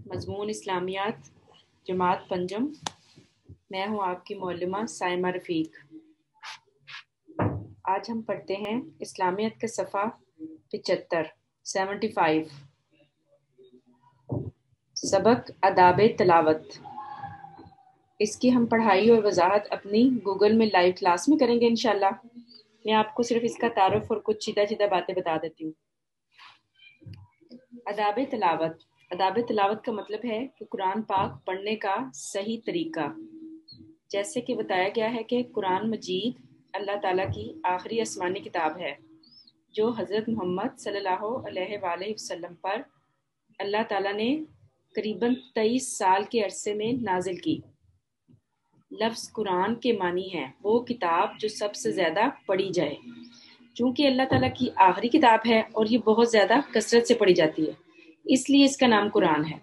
मजमून इस्लामियात जमात पंजम। मैं हूँ आपकी मौलमा साइमा रफ़ीक। आज हम पढ़ते हैं इस्लामियत के सफ़ा 75 सबक आदाब तलावत। इसकी हम पढ़ाई और वजाहत अपनी गूगल में लाइव क्लास में करेंगे इंशाल्लाह। मैं आपको सिर्फ इसका तारुफ और कुछ सीधा बातें बता देती हूँ। आदाब तलावत। आदाब तलावत का मतलब है कि कुरान पाक पढ़ने का सही तरीका। जैसे कि बताया गया है कि कुरान मजीद अल्लाह ताला की आखिरी आसमानी किताब है जो हज़रत मोहम्मद सल्लल्लाहु अलैहि वसल्लम पर अल्लाह ताला ने करीबन 23 साल के अरसे में नाजिल की। लफ्ज़ कुरान के मानी है वो किताब जो सबसे ज़्यादा पढ़ी जाए। चूँकि अल्लाह ताला की आखिरी किताब है और ये बहुत ज़्यादा कसरत से पढ़ी जाती है, इसलिए इसका नाम कुरान है।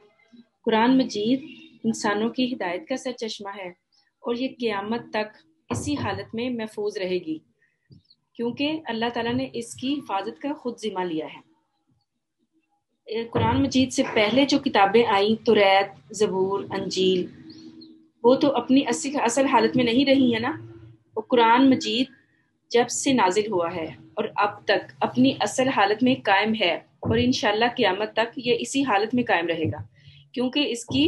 कुरान मजीद इंसानों की हिदायत का सरचश्मा है और ये क़यामत तक इसी हालत में महफूज रहेगी, क्योंकि अल्लाह ताला ने इसकी हिफाजत का खुद ज़िम्मा लिया है। कुरान मजीद से पहले जो किताबें आईं, तौरात, ज़बूर, अंजील, वो तो अपनी असल हालत में नहीं रही है ना। वो कुरान मजीद जब से नाजिल हुआ है और अब तक अपनी असल हालत में कायम है और इंशाअल्लाह क़यामत तक ये इसी हालत में कायम रहेगा, क्योंकि इसकी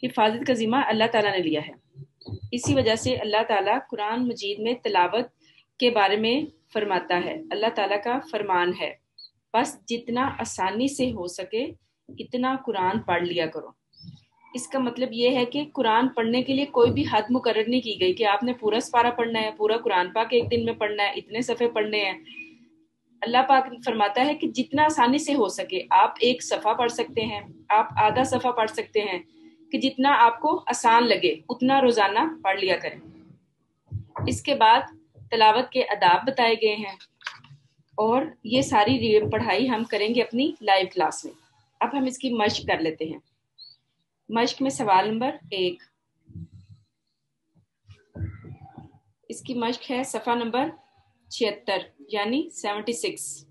हिफाजत का ज़िम्मा अल्लाह ताला ने लिया है। इसी वजह से अल्लाह ताला कुरान मजीद में तिलावत के बारे में फरमाता है, अल्लाह ताला का फरमान है, बस जितना आसानी से हो सके इतना कुरान पढ़ लिया करो। इसका मतलब ये है कि कुरान पढ़ने के लिए कोई भी हद मुकर्रर नहीं की गई कि आपने पूरा सपारा पढ़ना है, पूरा कुरान पाक एक दिन में पढ़ना है, इतने सफ़े पढ़ने हैं। अल्लाह पाक फरमाता है कि जितना आसानी से हो सके आप एक सफ़ा पढ़ सकते हैं, आप आधा सफ़ा पढ़ सकते हैं, कि जितना आपको आसान लगे उतना रोज़ाना पढ़ लिया करें। इसके बाद तिलावत के आदाब बताए गए हैं और ये सारी पढ़ाई हम करेंगे अपनी लाइव क्लास में। अब हम इसकी मश्क कर लेते हैं। मश्क में सवाल नंबर 1, इसकी मश्क है सफ़ा नंबर 76 यानी 76।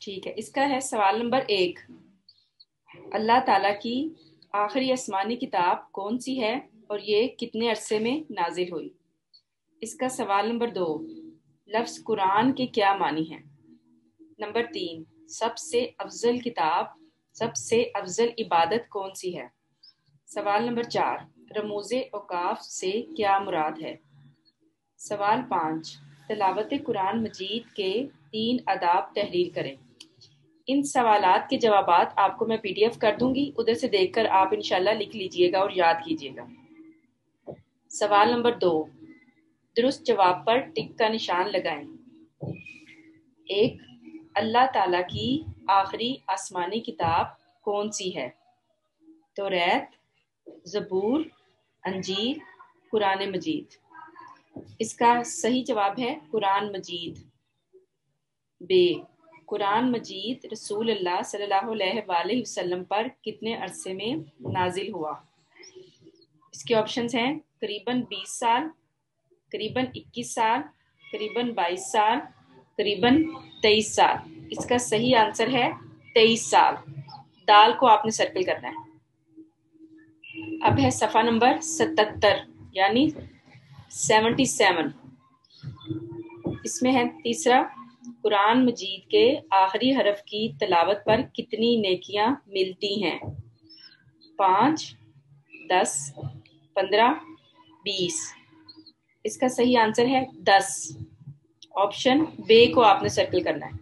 ठीक है, इसका है सवाल नंबर 1, अल्लाह ताला की आखिरी आसमानी किताब कौन सी है और ये कितने अरसे में नाजिल हुई। इसका सवाल नंबर 2, लफ्ज़ कुरान के क्या मानी हैं। नंबर 3, सबसे अफजल किताब, सबसे अफजल इबादत कौन सी है। सवाल नंबर 4, रमूज़े औकाफ से क्या मुराद है। सवाल 5, तिलावत कुरान मजीद के 3 आदाब तहरीर करें। इन सवालात के जवाबात आपको मैं PDF कर दूंगी, उधर से देखकर आप इंशाल्लाह लिख लीजिएगा और याद कीजिएगा। सवाल नंबर 2, दुरुस्त जवाब पर टिक का निशान लगाएं। 1, अल्लाह ताला की आखिरी आसमानी किताब कौन सी है। तौरात, ज़बूर, अंजील, कुरान मजीद। इसका सही जवाब है कुरान मजीद। बे, कुरान मजीद रसूल अल्लाह सल्लल्लाहु अलैहि वसल्लम पर कितने अरसे में नाजिल हुआ। इसके ऑप्शंस हैं करीबन 20 साल, करीबन 21 साल, करीबन 22 साल, करीबन 23 साल। इसका सही आंसर है 23 साल। दाल को आपने सर्कल करना है। अब है सफ़ा नंबर 77 यानी 77। इसमें है तीसरा, कुरान मजीद के आखिरी हरफ की तिलावत पर कितनी नेकियां मिलती हैं। 5, 10, 15, 20। इसका सही आंसर है 10। ऑप्शन बे को आपने सर्कल करना है।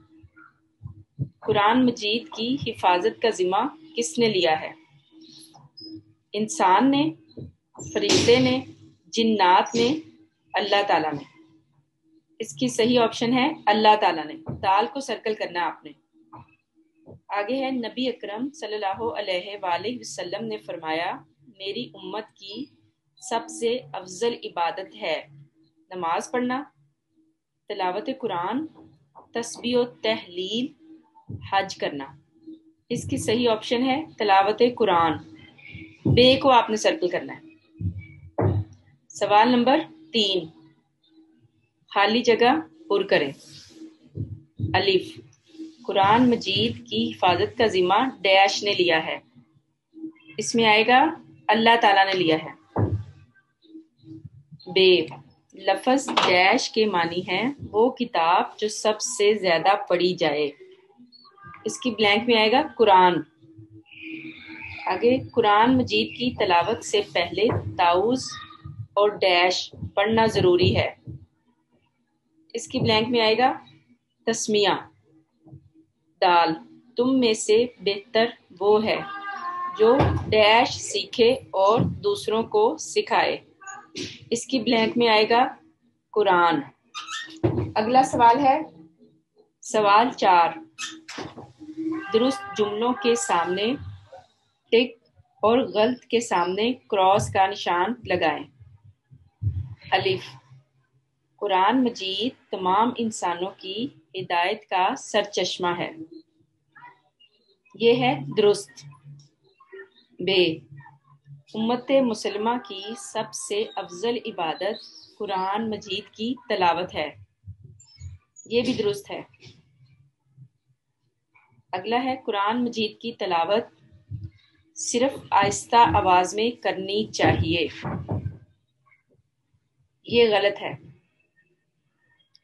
कुरान मजीद की हिफाजत का जिम्मा किसने लिया है। इंसान ने, फरिश्ते ने, जिन्नात ने, अल्लाह ताला ने। इसकी सही ऑप्शन है अल्लाह ताला ने। दाल को सर्कल करना आपने। आगे है, नबी अकरम सल्लल्लाहु अलैहि वसल्लम ने फरमाया, मेरी उम्मत की सबसे अफजल इबादत है नमाज पढ़ना, तिलावत कुरान, तस्बीह और तहलील, हज करना। इसकी सही ऑप्शन है तिलावत कुरान। बे को आपने सर्कल करना है। सवाल नंबर 3, खाली जगह पुर करें। अलिफ, قرآن مجید کی حفاظت کا ذمہ ڈیش نے لیا ہے؟ اس میں آئے گا اللہ تعالیٰ نے لیا ہے۔ بے، لفظ ڈیش کے معنی ہے وہ کتاب جو سب سے زیادہ پڑھی جائے۔ اس کی بلینک میں آئے گا قرآن۔ آگے، قرآن مجید کی تلاوت سے پہلے تعوذ اور ڈیش پڑھنا ضروری ہے۔ اس کی بلینک میں آئے گا تسمیہ۔ دال، تم میں سے بہتر وہ ہے جو ڈیش سیکھے اور دوسروں کو سکھائے۔ اس کی بلینک میں آئے گا قرآن۔ اگلا سوال ہے سوال 4، درست جملوں کے سامنے ٹک اور غلط کے سامنے کراس کا نشان لگائیں۔ الف، قرآن مجید تمام انسانوں کی ہدایت کا سرچشمہ ہے، یہ ہے درست۔ بے، امت مسلمہ کی سب سے افضل عبادت قرآن مجید کی تلاوت ہے، یہ بھی درست ہے۔ اگلا ہے قرآن مجید کی تلاوت صرف آہستہ آواز میں کرنی چاہیے، یہ غلط ہے۔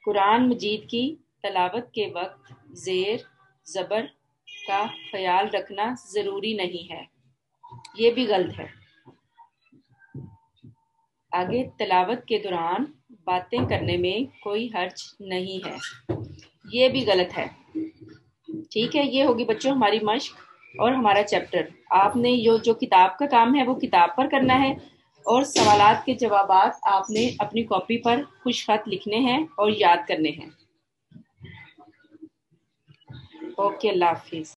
قرآن مجید کی تلاوت کے وقت زیر زبر کا خیال رکھنا ضروری نہیں ہے، یہ بھی غلط ہے۔ آگے، تلاوت کے دوران باتیں کرنے میں کوئی حرج نہیں ہے، یہ بھی غلط ہے۔ ٹھیک ہے، یہ ہوگی بچوں ہماری مشق اور ہمارا چیپٹر۔ آپ نے جو کتاب کا کام ہے وہ کتاب پر کرنا ہے، اور سوالات کے جوابات آپ نے اپنی کاپی پر خوش خط لکھنے ہیں اور یاد کرنے ہیں۔ اوکے، اللہ حافظ۔